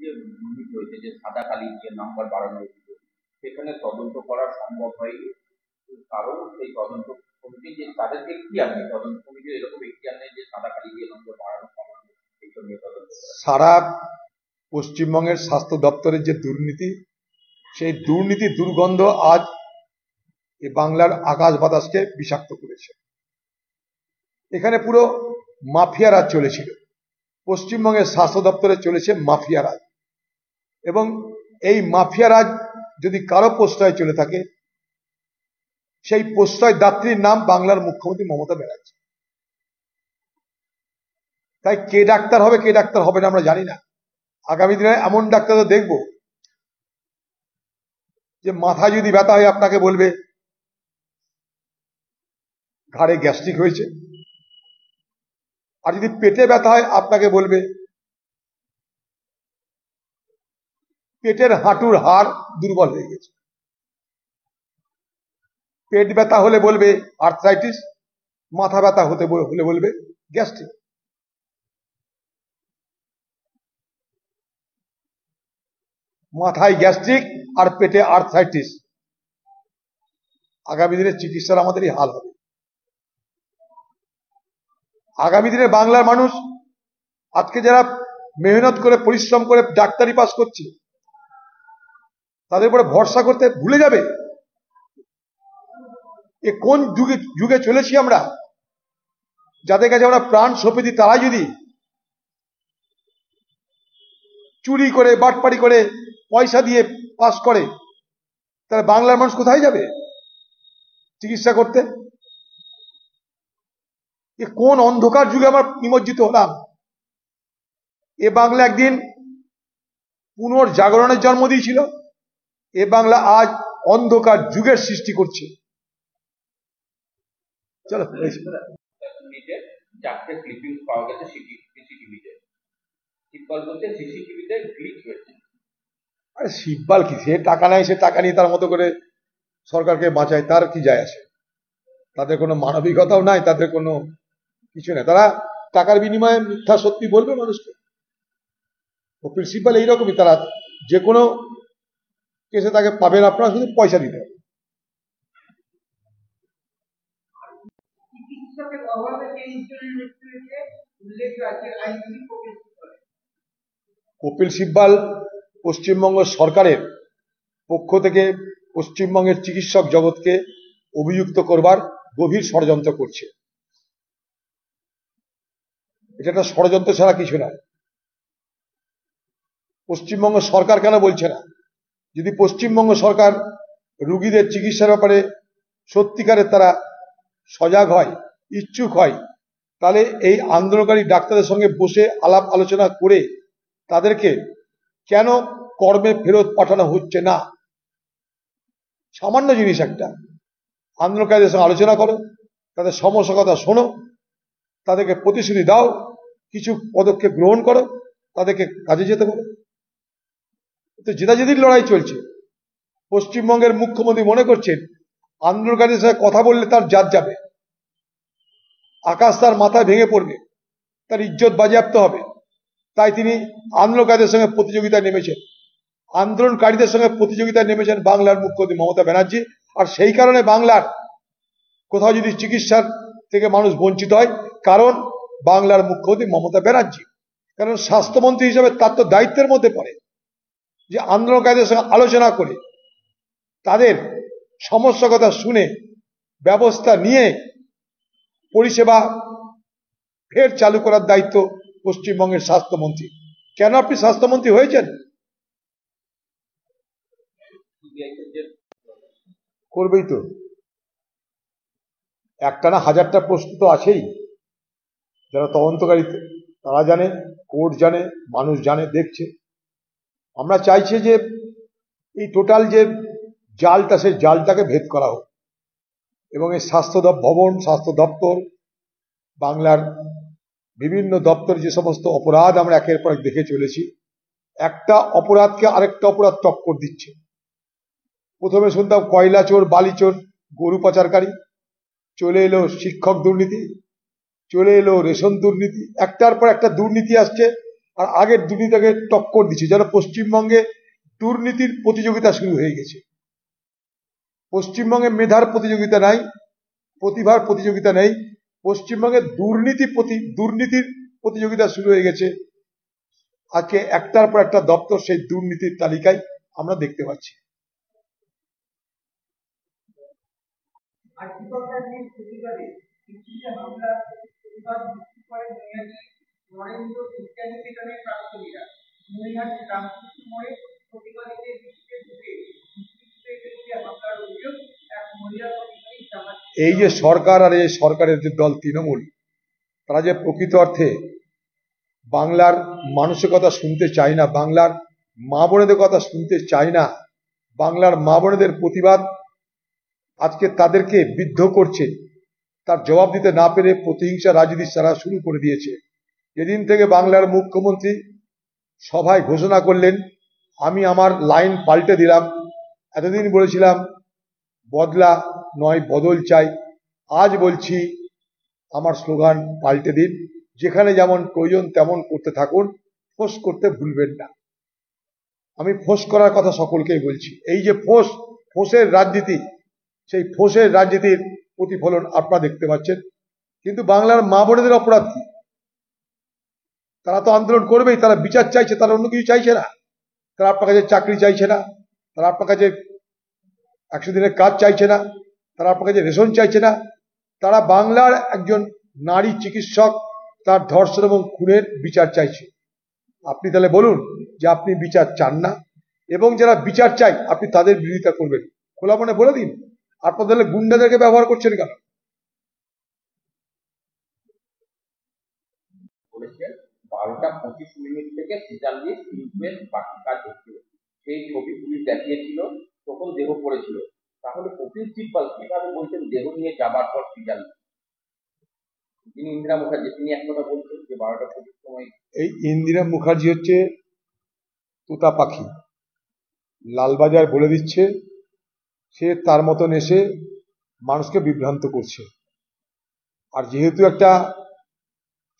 যে দুর্নীতি হয়েছে, যে সাদা কালি যে নাম্বার বাড়ানো হয়েছিল, সেখানে তদন্ত করা সম্ভব হয়নি। কারণ সেই তদন্ত কমিটি যে তাদের এখতিয়ার নেই, তদন্ত কমিটির এরকম এখতিয়ার নেই যে সাদা কালি দিয়ে নম্বর বাড়ানো কমানো এইসব নিয়ে তদন্ত করা। সারা পশ্চিমবঙ্গের স্বাস্থ্য দপ্তরের যে দুর্নীতি, সেই দুর্নীতি দুর্গন্ধ আজ এই বাংলার আকাশ বাতাসকে বিষাক্ত করেছে। এখানে পুরো মাফিয়া রাজ চলেছিল, পশ্চিমবঙ্গের স্বাস্থ্য দপ্তরে চলেছে মাফিয়া রাজ। এবং এই মাফিয়া রাজ যদি কারো প্রশ্রয় চলে থাকে, সেই প্রশ্রয় দাত্রীর নাম বাংলার মুখ্যমন্ত্রী মমতা ব্যানার্জি। তাই কে ডাক্তার হবে কে ডাক্তার হবে না আমরা জানি না। আগামী দিনে এমন ডাক্তার দেখব যে মাথায় যদি ব্যথা হয় আপনাকে বলবে ঘাড়ে গ্যাস্ট্রিক হয়েছে, আর যদি পেটে ব্যথা হয় আপনাকে বলবে পেটের হাঁটুর হাড় দুর্বল হয়ে গেছে। পেট ব্যথা হলে বলবে আর্থ্রাইটিস, মাথা ব্যথা হলে বলবে গ্যাস্ট্রিক। মাথায় গ্যাস্ট্রিক আর পেটে আর্থ্রাইটিস, আগামী দিনে চিকিৎসার আমাদেরই হাল হবে। আগামী দিনে বাংলার মানুষ আজকে যারা মেহনত করে পরিশ্রম করে ডাক্তারি পাস করছে, তাদের উপরে ভরসা করতে ভুলে যাবে। এ কোন যুগে চলেছি আমরা? যাদের কাছে আমরা প্রাণ সঁপে দিই, তারা যদি চুরি করে বাটপাড়ি করে পয়সা দিয়ে পাস করে, তাহলে বাংলার মানুষ কোথায় যাবে চিকিৎসা করতে? এ কোন অন্ধকার যুগে আমরা নিমজ্জিত হলাম? এ বাংলা একদিন পুনর্জাগরণের জন্ম দিয়েছিল, এ বাংলা আজ অন্ধকার যুগের সৃষ্টি করছে। চলো, চারটে ক্লিপিং পাওয়া গেছে সিসিটিভিতে। শিবপাল বলতে সিসিটিভিতে গ্লিচ হয়েছে। আরে শিবপাল কি, সে টাকা নেয়, সে টাকা নিয়ে তার মতো করে সরকারকে বাঁচায়, তার কি যায় আসে? তাদের কোনো মানবিকতাও নাই, তাদের কোনো কিছু নেই। তারা টাকার বিনিময়ে মিথ্যা সত্যি বলবে মানুষকে। ও প্রিন্সিপাল এইরকমই, তারা যে কোনো কেসে তাকে পাবেন আপনারা, শুধু পয়সা দিতে হবে। কপিল সিব্বাল পশ্চিমবঙ্গ সরকারের পক্ষ থেকে পশ্চিমবঙ্গের চিকিৎসক জগৎকে অভিযুক্ত করবার গভীর ষড়যন্ত্র করছে। এটা একটা ষড়যন্ত্র ছাড়া কিছু নয়। পশ্চিমবঙ্গ সরকার কেন বলছে না? যদি পশ্চিমবঙ্গ সরকার রুগীদের চিকিৎসার ব্যাপারে সত্যিকারের তারা সজাগ হয়, ইচ্ছুক হয়, তাহলে এই আন্দোলনকারী ডাক্তারদের সঙ্গে বসে আলাপ আলোচনা করে তাদেরকে কেন কর্মে ফেরত পাঠানো হচ্ছে না? সামান্য জিনিস একটা, আন্দোলনকারীদের সঙ্গে আলোচনা করো, তাদের সমস্যার কথা শোনো, তাদেরকে প্রতিশ্রুতি দাও, কিছু পদক্ষেপ গ্রহণ করো, তাদেরকে কাজে যেতে বলো। তো জেদাজেদির লড়াই চলছে। পশ্চিমবঙ্গের মুখ্যমন্ত্রী মনে করছেন আন্দোলনকারীদের সাথে কথা বললে তার জাত যাবে, আকাশ তার মাথায় ভেঙে পড়বে, তার ইজ্জত বাজেয়াপ্ত হবে। তাই তিনি আন্দোলনকারীদের সঙ্গে প্রতিযোগিতায় নেমেছেন। আন্দোলনকারীদের সঙ্গে প্রতিযোগিতায় নেমেছেন বাংলার মুখ্যমন্ত্রী মমতা ব্যানার্জি। আর সেই কারণে বাংলার কোথাও যদি চিকিৎসার থেকে মানুষ বঞ্চিত হয়, কারণ বাংলার মুখ্যমন্ত্রী মমতা ব্যানার্জি। কারণ স্বাস্থ্যমন্ত্রী হিসেবে তার তো দায়িত্বের মধ্যে পড়ে যে আন্দোলনকারীদের সঙ্গে আলোচনা করে তাদের সমস্যার কথা শুনে ব্যবস্থা নিয়ে পরিষেবা ফের চালু করার দায়িত্ব পশ্চিমবঙ্গের স্বাস্থ্যমন্ত্রী। কেন আপনি স্বাস্থ্যমন্ত্রী হয়েছেন? করবেই তো, একটা না হাজারটা প্রশ্ন তো আছেই। যারা তদন্তকারী তারা জানে, কোর্ট জানে, মানুষ জানে, দেখছে। আমরা চাইছি যে এই টোটাল যে জালটা, সেই জালটাকে ভেদ করা হোক এবং এই স্বাস্থ্য ভবন, স্বাস্থ্য দপ্তর, বাংলার বিভিন্ন দপ্তর যে সমস্ত অপরাধ আমরা একের পর এক দেখে চলেছি, একটা অপরাধকে আরেকটা অপরাধ টক্কর দিচ্ছে। প্রথমে শুনতাম কয়লা চোর, বালি চোর, গরু পাচারকারী, চলে এলো শিক্ষক দুর্নীতি, চলে এলো রেশন দুর্নীতি, একটার পর একটা দুর্নীতি আসছে। আর আগের দুর্নীতিকে টক্কর দিচ্ছে, যেন পশ্চিমবঙ্গে দুর্নীতির প্রতিযোগিতা শুরু হয়ে গেছে। পশ্চিমবঙ্গে মেধার প্রতিযোগিতা নাই, প্রতিভার প্রতিযোগিতা নেই, পশ্চিমবঙ্গে দুর্নীতির প্রতিযোগিতা শুরু হয়ে গেছে। আজকে একটার পর একটা দপ্তর সেই দুর্নীতির তালিকায় আমরা দেখতে পাচ্ছি। এই যে সরকার আর এই সরকারের যে দল তৃণমূল, তারা যে প্রকৃত অর্থে বাংলার মানুষের কথা শুনতে চায় না, বাংলার মা বোনেদের কথা শুনতে চায় না, বাংলার মা বোনেদের প্রতিবাদ আজকে তাদেরকে বিদ্ধ করছে, তার জবাব দিতে না পেরে প্রতিহিংসা রাজনীতি তারা শুরু করে দিয়েছে। যেদিন থেকে বাংলার মুখ্যমন্ত্রী সভায় ঘোষণা করলেন, আমি আমার লাইন পাল্টে দিলাম, এতদিন বলেছিলাম বদলা নয় বদল চাই, আজ বলছি আমার স্লোগান পাল্টে দিন, যেখানে যেমন প্রয়োজন তেমন করতে থাকুন, ফোঁস করতে ভুলবেন না। আমি ফোঁস করার কথা সকলকেই বলছি। এই যে ফোঁসের রাজনীতি, সেই ফোঁসের রাজনীতির প্রতিফলন আপনারা দেখতে পাচ্ছেন। কিন্তু বাংলার মা বোনেদের অপরাধ কি? তারা তো আন্দোলন করবেই, তারা বিচার চাইছে, তারা অন্য কিছু চাইছে না। তারা আপনার কাছে চাকরি চাইছে না, তারা আপনার কাছে 100 দিনের কাজ চাইছে না, তারা আপনার কাছে রেশন চাইছে না, তারা বাংলার একজন নারী চিকিৎসক তার ধর্ষণ এবং খুনের বিচার চাইছে। আপনি তাহলে বলুন যে আপনি বিচার চান না, এবং যারা বিচার চাই আপনি তাদের বিরোধিতা করবেন। খোলা মনে বলে দিন, আপনার তাহলে গুন্ডাদেরকে ব্যবহার করছেন কেন? বলেছেন 12:25 থেকে 46 বাকি কাজ হচ্ছিল, সেই ছবি পুলিশ দেখিয়েছিল, তখন দেহ পড়েছিল। তাহলে কপিল সিব্বল কিভাবে বলছেন দেহ নিয়ে যাবার পর সিজালি? তিনি ইন্দিরা মুখার্জি, তিনি এক কথা বলছেন যে 12টা সময়। এই ইন্দিরা মুখার্জি হচ্ছে তোতা পাখি, লালবাজার বলে দিচ্ছে, সে তার মতন এসে মানুষকে বিভ্রান্ত করছে। আর যেহেতু একটা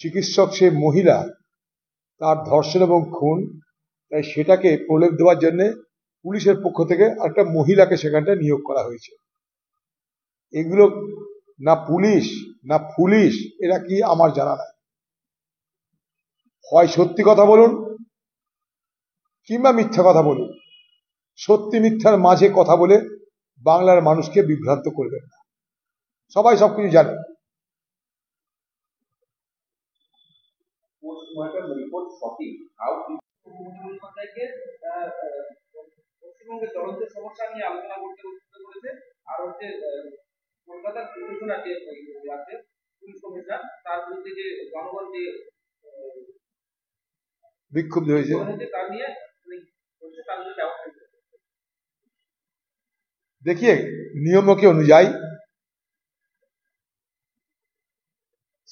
চিকিৎসক, সে মহিলা, তার ধর্ষণ এবং খুন, তাই সেটাকে প্রলেপ দেওয়ার জন্য পুলিশের পক্ষ থেকে একটা মহিলাকে সেখানটা নিয়োগ করা হয়েছে। এগুলো না পুলিশ না পুলিশ, এরা কি আমার জানা নাই। হয় সত্যি কথা বলুন কিংবা মিথ্যা কথা বলুন, সত্যি মিথ্যার মাঝে কথা বলে বাংলার মানুষকে বিভ্রান্ত করবেন না। সবাই সবকিছু জানে। পশ্চিমবঙ্গের জ্বলন্ত সমস্যা নিয়ে আলোচনা করতে বলেছে। আর হচ্ছে কলকাতার কমিশনার যে আছে পুলিশ কমিশনার, তার বিরুদ্ধে যে জনগণ যে বিক্ষুব্ধ হয়েছে, তার নিয়ে তার বিরুদ্ধে ব্যবস্থা। देखिए नियमों के अनुযায়ী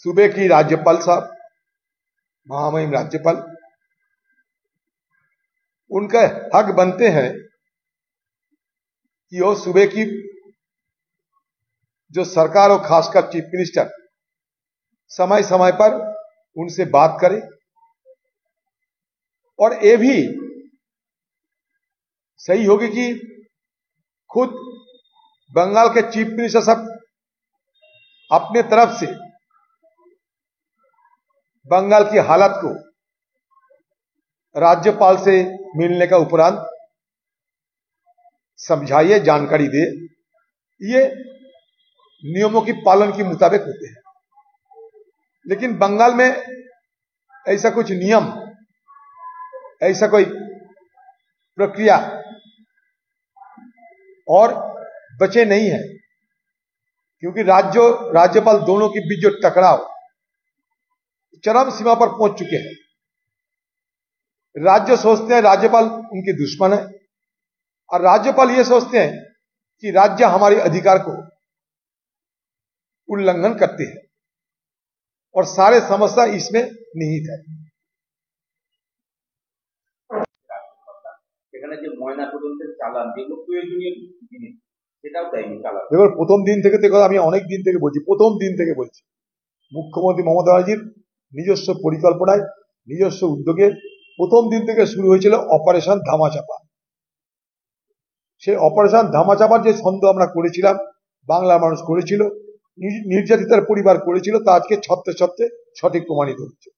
सूबे की राज्यपाल साहब, महामहिम राज्यपाल, उनका हक बनते हैं कि वो सूबे की जो सरकार और खासकर चीफ मिनिस्टर समय समय पर उनसे बात करे, और ये भी सही होगी कि खुद बंगाल के चीफ मिनिस्टर साहब अपने तरफ से बंगाल की हालत को राज्यपाल से मिलने का उपरांत समझाइए, जानकारी दे। ये नियमों की पालन के मुताबिक होते हैं। लेकिन बंगाल में ऐसा कुछ नियम, ऐसा कोई प्रक्रिया और बचे नहीं है, क्योंकि राज्यपाल दोनों के बीच जो टकराव चरम सीमा पर पहुंच चुके हैं। राज्य सोचते हैं राज्यपाल उनके दुश्मन है, और राज्यपाल ये सोचते हैं कि राज्य हमारे अधिकार को उल्लंघन करते हैं, और सारे समस्या इसमें निहित है। দেখো প্রথম দিন থেকে আমি অনেক দিন থেকে বলছি, প্রথম দিন থেকে বলছি, মুখ্যমন্ত্রী মমতা ব্যানার্জির নিজস্ব পরিকল্পনায় নিজস্ব উদ্যোগে প্রথম দিন থেকে শুরু হয়েছিল অপারেশন ধামাচাপা। সেই অপারেশন ধামাচাপার যে ছন্দ আমরা করেছিলাম, বাংলার মানুষ করেছিল, নির্যাতিতার পরিবার করেছিল, তা আজকে ছত্রে ছত্রে সঠিক প্রমাণিত হচ্ছে।